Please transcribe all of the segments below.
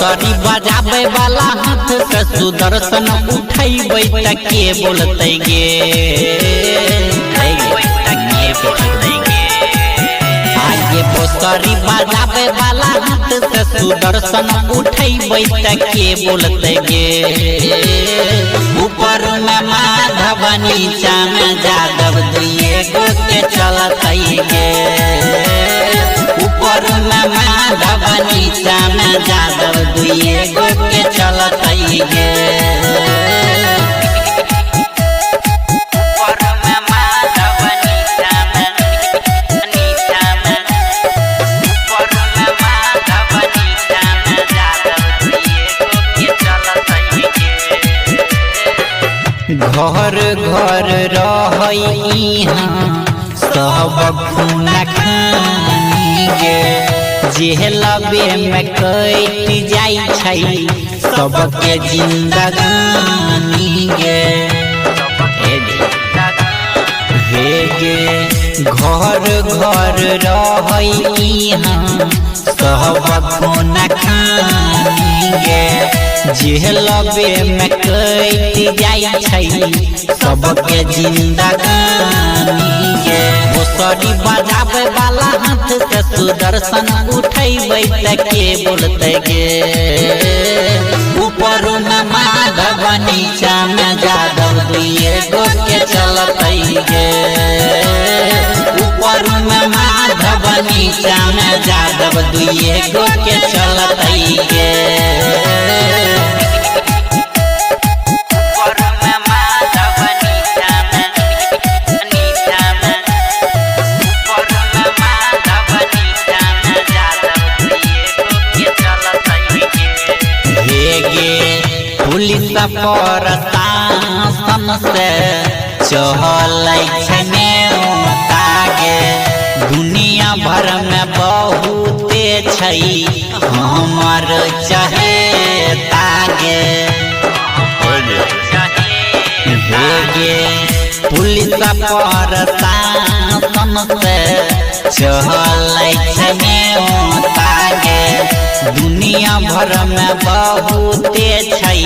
बसरी बजाबे वाला हाथ से सुदर्शन उठैबै त के बोलते गे आगे बसरी बजाबे वाला हाथ से सुदर्शन उठैबै त के बोलते गे ऊपर में माधव नीचा में जादव दुइये गो के चलते गे ऊपर में माधव नीचा में जादव दुइये गो के चलते गे घर घर रही सब खून खानी गे जेहलबे में कट जाई छै सबके जिंदगानी गे हे गे घर घर रही सब खून खानी गे जेहलबे में कट जाई छै सबके जिंदगानी गे बसरी बजाबे वाला हाथ से सुदर्शन उठैबै त के बोलते गे ऊपर में माधव नीचा में जादव दुइये गो के चलते गे ऊपर में माधव नीचा में जादव दुइये गो के चलते गे पुलिस प्रशासन से चहलै छै तागे दुनिया भर में बहुते छै हमर चहेतागे गे पुलिस प्रशासन से चहलै छै तागे दुनिया भर में बहुते छै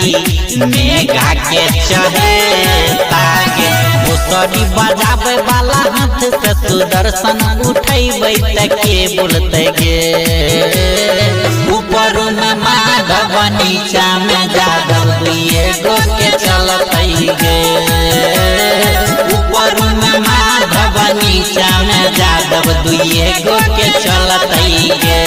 मेघा के चहेतागे बसरी बजाबे वाला हाथ से सुदर्शन उठैबै त के बोलते गे ऊपर में माधव नीचा में जादव दुइये गो के चलते गे ऊपर में माधव नीचा में जादव दुइये गो के चलते गे।